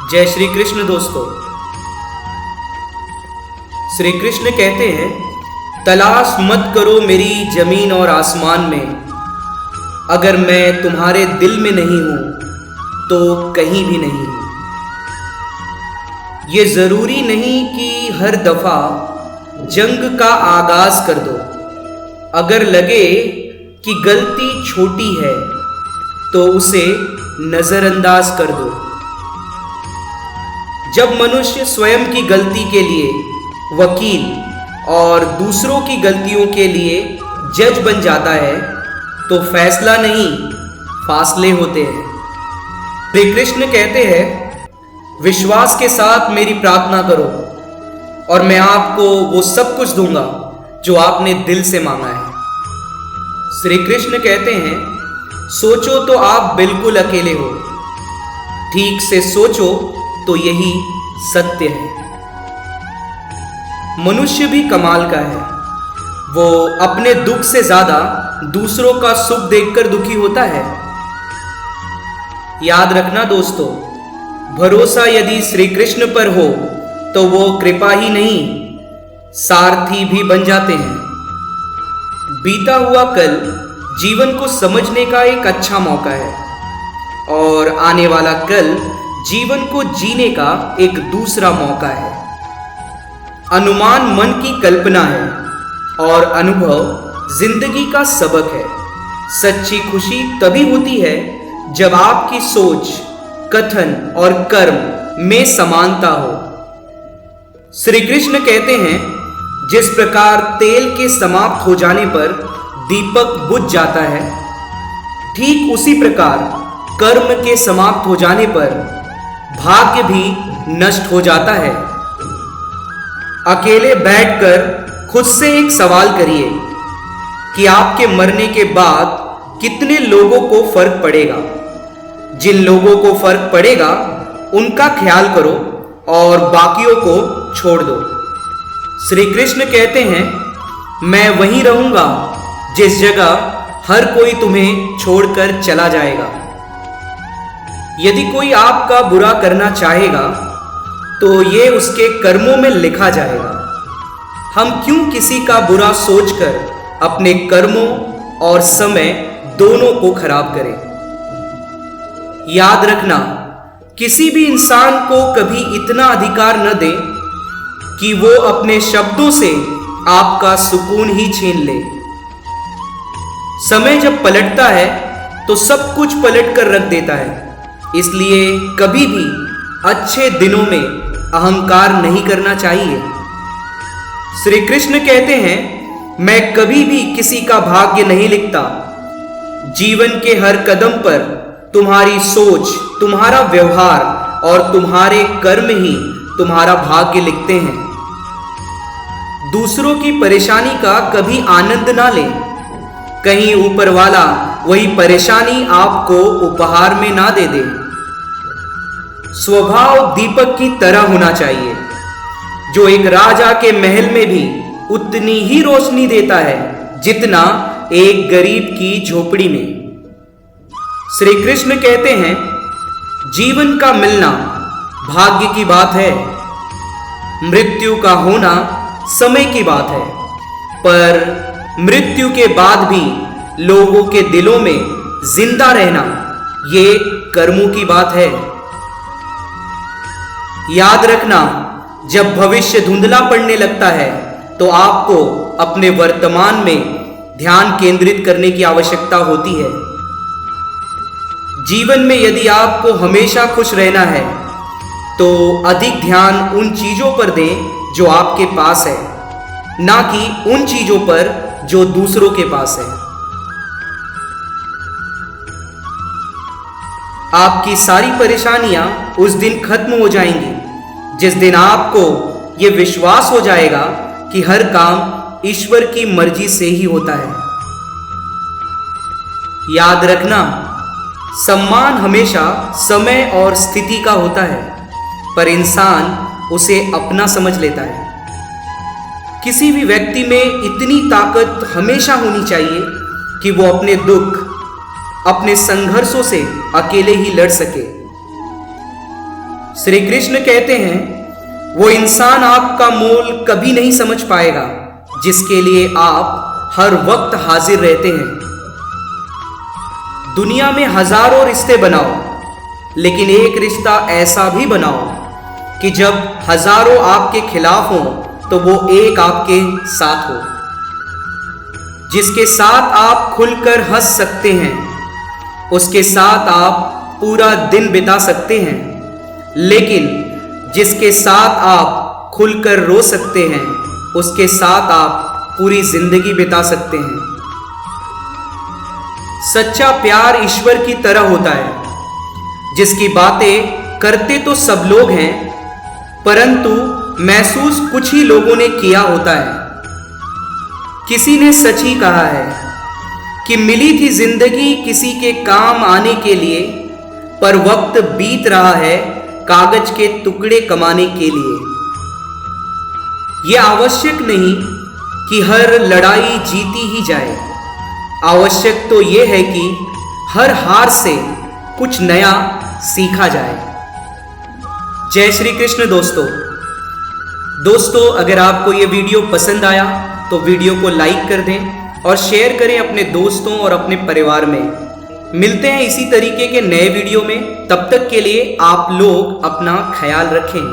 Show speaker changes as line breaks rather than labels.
जय श्री कृष्ण दोस्तों। श्री कृष्ण कहते हैं, तलाश मत करो मेरी जमीन और आसमान में, अगर मैं तुम्हारे दिल में नहीं हूं तो कहीं भी नहीं हूं। ये जरूरी नहीं कि हर दफा जंग का आगाज कर दो। अगर लगे कि गलती छोटी है तो उसे नजरअंदाज कर दो। जब मनुष्य स्वयं की गलती के लिए वकील और दूसरों की गलतियों के लिए जज बन जाता है तो फैसला नहीं, फासले होते हैं। श्री कृष्ण कहते हैं, विश्वास के साथ मेरी प्रार्थना करो और मैं आपको वो सब कुछ दूंगा जो आपने दिल से मांगा है। श्री कृष्ण कहते हैं, सोचो तो आप बिल्कुल अकेले हो, ठीक से सोचो तो यही सत्य है। मनुष्य भी कमाल का है, वो अपने दुख से ज्यादा दूसरों का सुख देखकर दुखी होता है। याद रखना दोस्तों, भरोसा यदि श्री कृष्ण पर हो तो वो कृपा ही नहीं, सारथी भी बन जाते हैं। बीता हुआ कल जीवन को समझने का एक अच्छा मौका है और आने वाला कल जीवन को जीने का एक दूसरा मौका है। अनुमान मन की कल्पना है और अनुभव जिंदगी का सबक है। सच्ची खुशी तभी होती है जब आपकी सोच, कथन और कर्म में समानता हो। श्री कृष्ण कहते हैं, जिस प्रकार तेल के समाप्त हो जाने पर दीपक बुझ जाता है, ठीक उसी प्रकार कर्म के समाप्त हो जाने पर भाग्य भी नष्ट हो जाता है। अकेले बैठकर खुद से एक सवाल करिए कि आपके मरने के बाद कितने लोगों को फर्क पड़ेगा। जिन लोगों को फर्क पड़ेगा उनका ख्याल करो और बाकियों को छोड़ दो। श्री कृष्ण कहते हैं, मैं वहीं रहूंगा जिस जगह हर कोई तुम्हें छोड़कर चला जाएगा। यदि कोई आपका बुरा करना चाहेगा तो ये उसके कर्मों में लिखा जाएगा। हम क्यों किसी का बुरा सोचकर अपने कर्मों और समय दोनों को खराब करें। याद रखना, किसी भी इंसान को कभी इतना अधिकार न दें कि वो अपने शब्दों से आपका सुकून ही छीन ले। समय जब पलटता है तो सब कुछ पलट कर रख देता है, इसलिए कभी भी अच्छे दिनों में अहंकार नहीं करना चाहिए। श्री कृष्ण कहते हैं, मैं कभी भी किसी का भाग्य नहीं लिखता। जीवन के हर कदम पर तुम्हारी सोच, तुम्हारा व्यवहार और तुम्हारे कर्म ही तुम्हारा भाग्य लिखते हैं। दूसरों की परेशानी का कभी आनंद ना लें, कहीं ऊपर वाला वही परेशानी आपको उपहार में ना दे दे। स्वभाव दीपक की तरह होना चाहिए, जो एक राजा के महल में भी उतनी ही रोशनी देता है जितना एक गरीब की झोपड़ी में। श्री कृष्ण कहते हैं, जीवन का मिलना भाग्य की बात है, मृत्यु का होना समय की बात है, पर मृत्यु के बाद भी लोगों के दिलों में जिंदा रहना ये कर्मों की बात है। याद रखना, जब भविष्य धुंधला पड़ने लगता है तो आपको अपने वर्तमान में ध्यान केंद्रित करने की आवश्यकता होती है। जीवन में यदि आपको हमेशा खुश रहना है तो अधिक ध्यान उन चीजों पर दें जो आपके पास है, ना कि उन चीजों पर जो दूसरों के पास है। आपकी सारी परेशानियां उस दिन खत्म हो जाएंगी जिस दिन आपको यह विश्वास हो जाएगा कि हर काम ईश्वर की मर्जी से ही होता है। याद रखना, सम्मान हमेशा समय और स्थिति का होता है, पर इंसान उसे अपना समझ लेता है। किसी भी व्यक्ति में इतनी ताकत हमेशा होनी चाहिए कि वो अपने दुख, अपने संघर्षों से अकेले ही लड़ सके। श्री कृष्ण कहते हैं वो इंसान आपका मोल कभी नहीं समझ पाएगा जिसके लिए आप हर वक्त हाजिर रहते हैं। दुनिया में हजारों रिश्ते बनाओ, लेकिन एक रिश्ता ऐसा भी बनाओ कि जब हजारों आपके खिलाफ हो तो वो एक आपके साथ हो, जिसके साथ आप खुलकर हंस सकते हैं, उसके साथ आप पूरा दिन बिता सकते हैं, लेकिन जिसके साथ आप खुलकर रो सकते हैं उसके साथ आप पूरी जिंदगी बिता सकते हैं। सच्चा प्यार ईश्वर की तरह होता है जिसकी बातें करते तो सब लोग हैं, परंतु महसूस कुछ ही लोगों ने किया होता है। किसी ने सच ही कहा है कि मिली थी जिंदगी किसी के काम आने के लिए, पर वक्त बीत रहा है कागज के टुकड़े कमाने के लिए। यह आवश्यक नहीं कि हर लड़ाई जीती ही जाए, आवश्यक तो यह है कि हर हार से कुछ नया सीखा जाए। जय श्री कृष्ण दोस्तों, अगर आपको यह वीडियो पसंद आया तो वीडियो को लाइक कर दें और शेयर करें अपने दोस्तों और अपने परिवार में। मिलते हैं इसी तरीके के नए वीडियो में, तब तक के लिए आप लोग अपना ख्याल रखें।